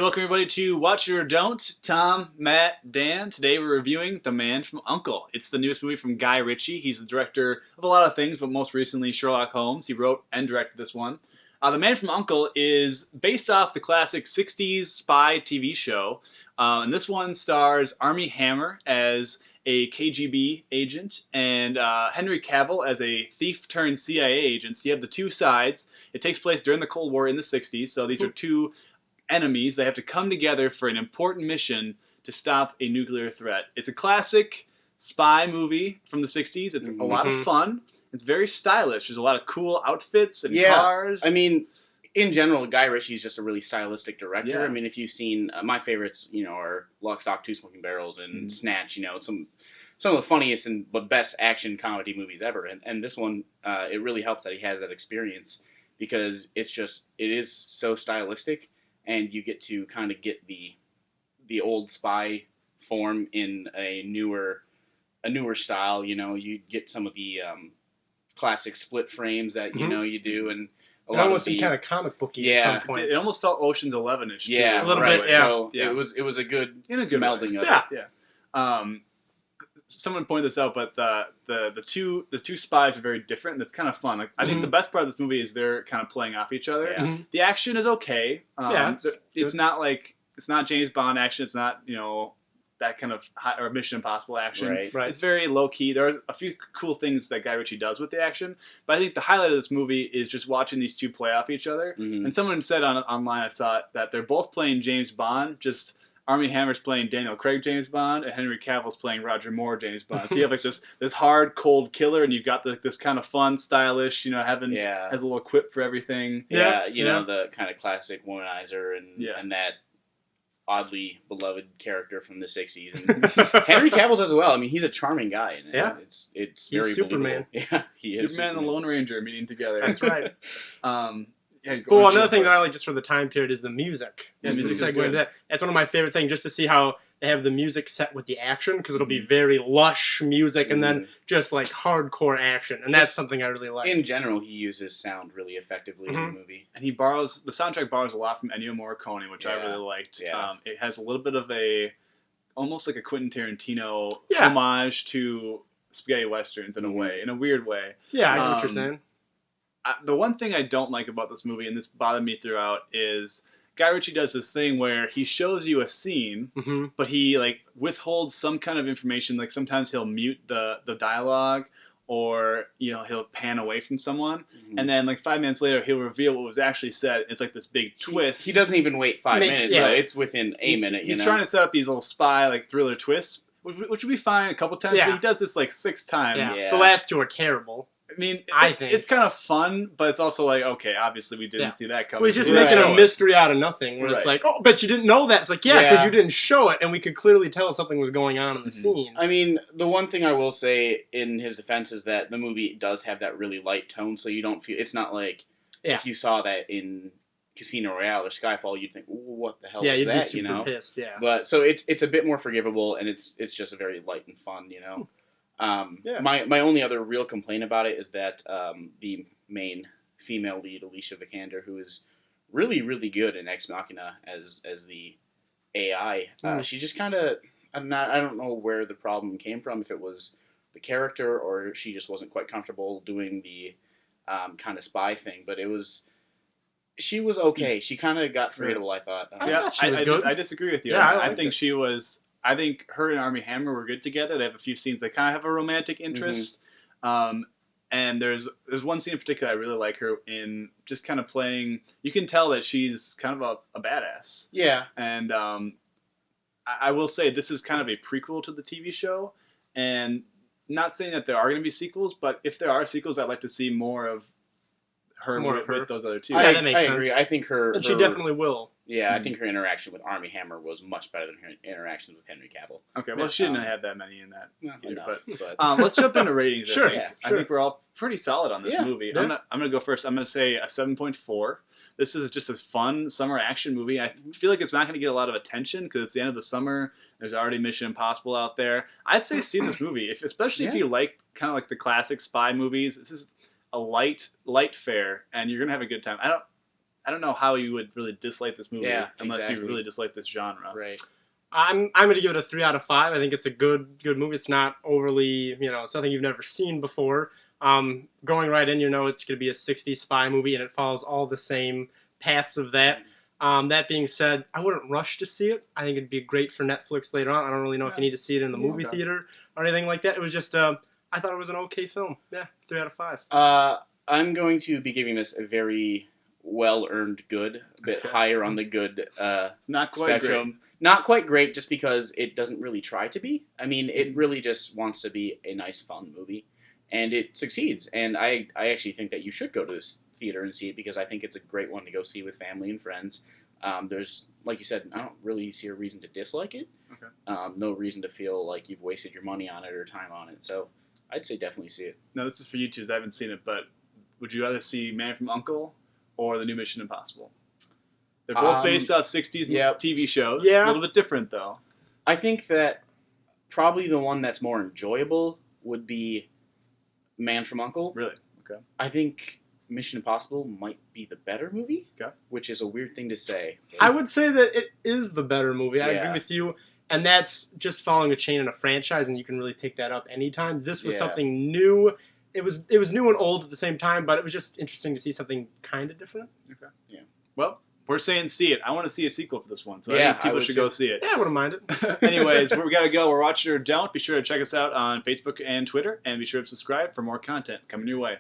Hey, welcome everybody to Watch It or Don't. Tom, Matt, Dan. Today we're reviewing The Man from U.N.C.L.E. It's the newest movie from Guy Ritchie. He's the director of a lot of things, but most recently Sherlock Holmes. He wrote and directed this one. The Man from U.N.C.L.E. is based off the classic 60s spy TV show. And this one stars Armie Hammer as a KGB agent and Henry Cavill as a thief-turned-CIA agent. So you have the two sides. It takes place during the Cold War in the 60s, so these are two enemies. They have to come together for an important mission to stop a nuclear threat. It's a classic spy movie from the 60s. It's a lot of fun. It's very stylish. There's a lot of cool outfits and cars. I mean, in general, Guy Ritchie is just a really stylistic director. Yeah. I mean, if you've seen my favorites, are Lock, Stock, Two Smoking Barrels and Snatch. Some of the funniest and the best action comedy movies ever. And this one, it really helps that he has that experience because it is so stylistic. And you get to kind of get the old spy form in a newer style. You get some of the classic split frames that you do, and a lot almost of the kind of comic booky at some points. It almost felt Ocean's 11ish. Yeah, too, a little right. bit. Yeah. So it was a good melding of it. Yeah. Someone pointed this out, but the two spies are very different, and it's kind of fun. Like I think the best part of this movie is they're kind of playing off each other. Yeah. The action is okay. It's not James Bond action. It's not that kind of or Mission Impossible action. Right. It's very low key. There are a few cool things that Guy Ritchie does with the action, but I think the highlight of this movie is just watching these two play off each other. And someone said online, I saw it, that they're both playing James Bond, just Armie Hammer's playing Daniel Craig James Bond, and Henry Cavill's playing Roger Moore James Bond. So you have like this hard, cold killer, and you've got this kind of fun, stylish, has a little quip for everything. The kind of classic womanizer and that oddly beloved character from the 60s. And Henry Cavill does well. I mean, he's a charming guy. And it's very Superman. Believable. Yeah, he is Superman and the Lone Ranger meeting together. That's right. Well, another thing that I like just for the time period is the music. Yeah, just to segue into that. That's one of my favorite things, just to see how they have the music set with the action, because it'll be very lush music and then just like hardcore action, and that's something I really like. In general, he uses sound really effectively in the movie, and the soundtrack borrows a lot from Ennio Morricone, which I really liked. Yeah. It has a little bit of almost like a Quentin Tarantino homage to spaghetti westerns in a way, in a weird way. Yeah, I know what you're saying. The one thing I don't like about this movie, and this bothered me throughout, is Guy Ritchie does this thing where he shows you a scene, but he withholds some kind of information. Like sometimes he'll mute the dialogue, or he'll pan away from someone, and then 5 minutes later he'll reveal what was actually said. It's like this big twist. He doesn't even wait 5 minutes. Yeah. So it's within a minute. He's trying to set up these little spy thriller twists, which would be fine a couple times, but he does this 6 times. Yeah. The last two are terrible. I mean, I think it's kind of fun, but it's also okay, obviously we didn't see that coming. We're just making a mystery out of nothing, where it's like, oh, but you didn't know that. It's like, because you didn't show it, and we could clearly tell something was going on in the scene. I mean, the one thing I will say in his defense is that the movie does have that really light tone, so you don't feel, it's not like if you saw that in Casino Royale or Skyfall, you'd think, what the hell is you'd that, be super pissed, But, so it's a bit more forgivable, and it's just a very light and fun, My only other real complaint about it is that the main female lead, Alicia Vikander, who is really, really good in Ex Machina as the AI, she just kind of, I don't know where the problem came from, if it was the character or she just wasn't quite comfortable doing the kind of spy thing, but she was okay. She kind of got forgettable, I thought. I disagree with you. Yeah, I think she was... I think her and Armie Hammer were good together. They have a few scenes that kind of have a romantic interest. And there's one scene in particular I really like her in, just kind of playing... You can tell that she's kind of a badass. Yeah. And I will say this is kind of a prequel to the TV show. And not saying that there are going to be sequels, but if there are sequels, I'd like to see more of her with those other two. That makes sense. I agree. I think and she definitely will. Yeah, I think her interaction with Armie Hammer was much better than her interactions with Henry Cavill. Okay, well, she didn't have that many in that either. But let's jump into ratings. Sure. I think we're all pretty solid on this movie. I'm going to go first. I'm going to say a 7.4. This is just a fun summer action movie. I feel like it's not going to get a lot of attention because it's the end of the summer. There's already Mission Impossible out there. I'd say see this movie, especially if you like kind of like the classic spy movies. This is a light fare, and you're going to have a good time. I don't know how you would really dislike this movie unless you exactly. really dislike this genre. Right. I'm going to give it a 3 out of 5. I think it's a good movie. It's not overly, it's something you've never seen before. Going right in, it's going to be a 60s spy movie, and it follows all the same paths of that. That being said, I wouldn't rush to see it. I think it'd be great for Netflix later on. I don't really know if you need to see it in the movie theater or anything like that. It was just, I thought it was an okay film. Yeah, 3 out of 5. I'm going to be giving this a very well-earned good, a bit higher on the good not quite spectrum. Great. Not quite great just because it doesn't really try to be. I mean, it really just wants to be a nice, fun movie. And it succeeds. And I actually think that you should go to this theater and see it because I think it's a great one to go see with family and friends. There's, like you said, I don't really see a reason to dislike it. Okay. No reason to feel like you've wasted your money on it or time on it. So I'd say definitely see it. No, this is for you two. I haven't seen it, but would you rather see Man from U.N.C.L.E. or the new Mission Impossible? They're both based off 60s TV shows. Yeah. A little bit different, though. I think that probably the one that's more enjoyable would be Man from U.N.C.L.E. Really? Okay. I think Mission Impossible might be the better movie, which is a weird thing to say. I would say that it is the better movie. I agree with you. And that's just following a chain in a franchise, and you can really pick that up anytime. This was something new. It was new and old at the same time, but it was just interesting to see something kind of different. Okay. Yeah. Well, we're saying see it. I want to see a sequel for this one, so I think people should go see it. Yeah, I wouldn't mind it. Anyways, we got to go. We're watching or don't. Be sure to check us out on Facebook and Twitter, and be sure to subscribe for more content coming your way.